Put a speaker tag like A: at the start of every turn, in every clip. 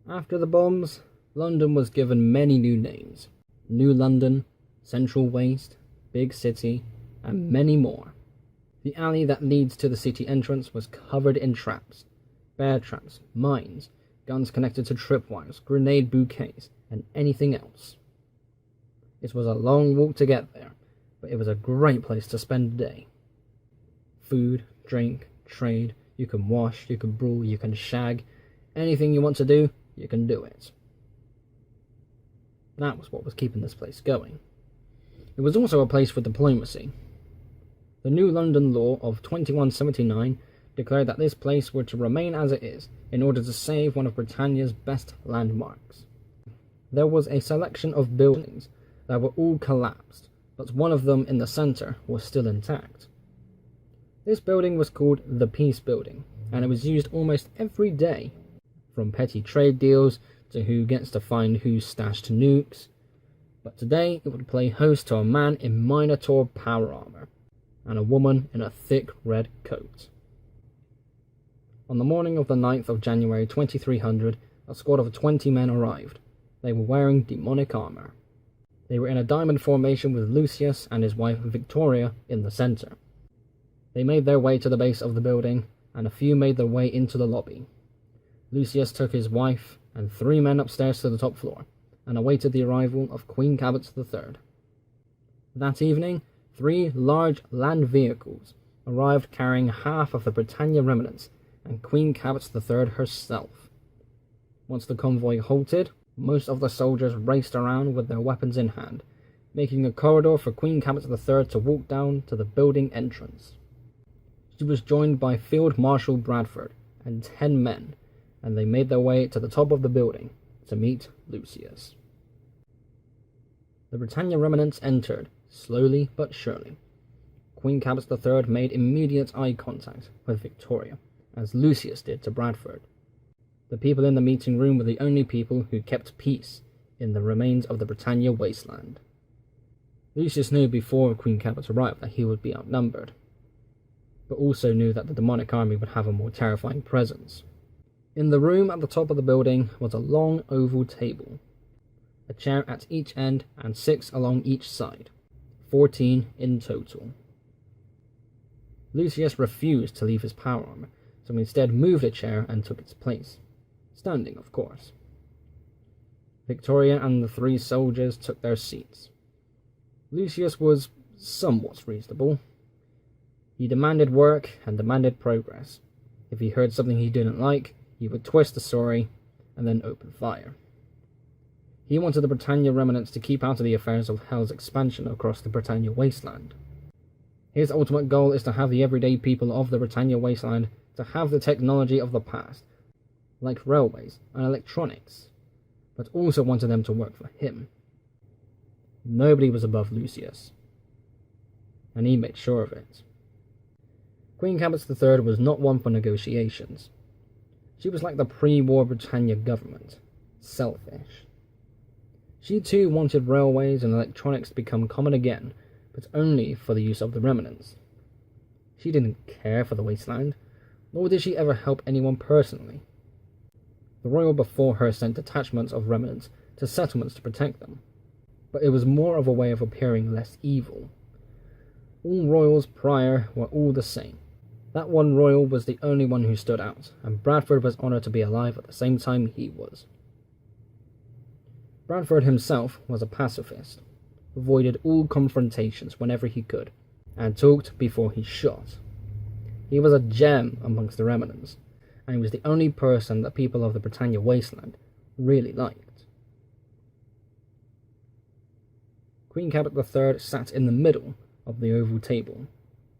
A: After the bombs, London was given many new names: New London, Central Waste, Big City, and many more. The alley that leads to the city entrance was covered in traps, bear traps, mines, guns connected to tripwires, grenade bouquets, and anything else. It was a long walk to get there, but it was a great place to spend the day. Food, drink, trade, you can wash, you can brawl, you can shag. Anything you want to do, you can do it. That was what was keeping this place going. It was also a place for diplomacy. The New London Law of 2179 declared that this place were to remain as it is in order to save one of Britannia's best landmarks. There was a selection of buildings that were all collapsed, but one of them in the centre was still intact. This building was called the Peace Building, and it was used almost every day, from petty trade deals to who gets to find who's stashed nukes. But today it would play host to a man in Minotaur power armor and a woman in a thick red coat. On the morning of the 9th of January 2300, a squad of 20 men arrived. They were wearing demonic armor. They were in a diamond formation with Lucius and his wife Victoria in the center. They made their way to the base of the building, and a few made their way into the lobby. Lucius took his wife and 3 men upstairs to the top floor, and awaited the arrival of Queen Cabot III. That evening, 3 large land vehicles arrived carrying half of the Britannia remnants and Queen Cabot III herself. Once the convoy halted, most of the soldiers raced around with their weapons in hand, making a corridor for Queen Cabot III to walk down to the building entrance. She was joined by Field Marshal Bradford and 10 men, and they made their way to the top of the building to meet Lucius. The Britannia remnants entered, slowly but surely. Queen Cabot III made immediate eye contact with Victoria, as Lucius did to Bradford. The people in the meeting room were the only people who kept peace in the remains of the Britannia wasteland. Lucius knew before Queen Cabot arrived that he would be outnumbered, but also knew that the demonic army would have a more terrifying presence. In the room at the top of the building was a long oval table, a chair at each end and 6 along each side, 14 in total. Lucius refused to leave his power armor, so instead moved a chair and took its place, standing of course. Victoria and the 3 soldiers took their seats. Lucius was somewhat reasonable. He demanded work and demanded progress. If he heard something he didn't like, he would twist the story and then open fire. He wanted the Britannia remnants to keep out of the affairs of Hell's expansion across the Britannia wasteland. His ultimate goal is to have the everyday people of the Britannia wasteland to have the technology of the past, like railways and electronics, but also wanted them to work for him. Nobody was above Lucius, and he made sure of it. Queen Cabot III was not one for negotiations. She was like the pre-war Britannia government, selfish. She too wanted railways and electronics to become common again, but only for the use of the remnants. She didn't care for the wasteland, nor did she ever help anyone personally. The royal before her sent detachments of remnants to settlements to protect them, but it was more of a way of appearing less evil. All royals prior were all the same. That one royal was the only one who stood out, and Bradford was honoured to be alive at the same time he was. Bradford himself was a pacifist, avoided all confrontations whenever he could, and talked before he shot. He was a gem amongst the remnants, and he was the only person that people of the Britannia wasteland really liked. Queen Cabot III sat in the middle of the oval table,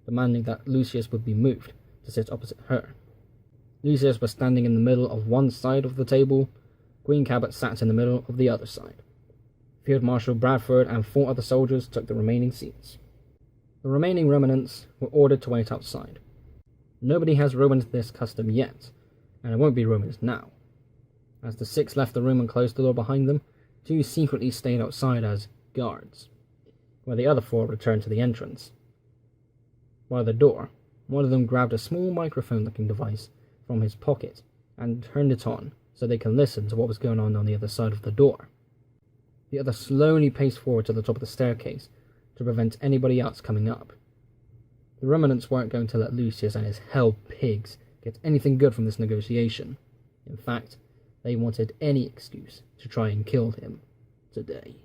A: demanding that Lucius would be moved to sit opposite her. Lucius was standing in the middle of one side of the table. Queen Cabot sat in the middle of the other side. Field Marshal Bradford and 4 other soldiers took the remaining seats. The remaining remnants were ordered to wait outside. Nobody has ruined this custom yet, and it won't be ruined now. As the 6 left the room and closed the door behind them, 2 secretly stayed outside as guards, while the other 4 returned to the entrance. By the door, one of them grabbed a small microphone-looking device from his pocket and turned it on so they can listen to what was going on the other side of the door. The others slowly paced forward to the top of the staircase to prevent anybody else coming up. The remnants weren't going to let Lucius and his hell pigs get anything good from this negotiation. In fact, they wanted any excuse to try and kill him today.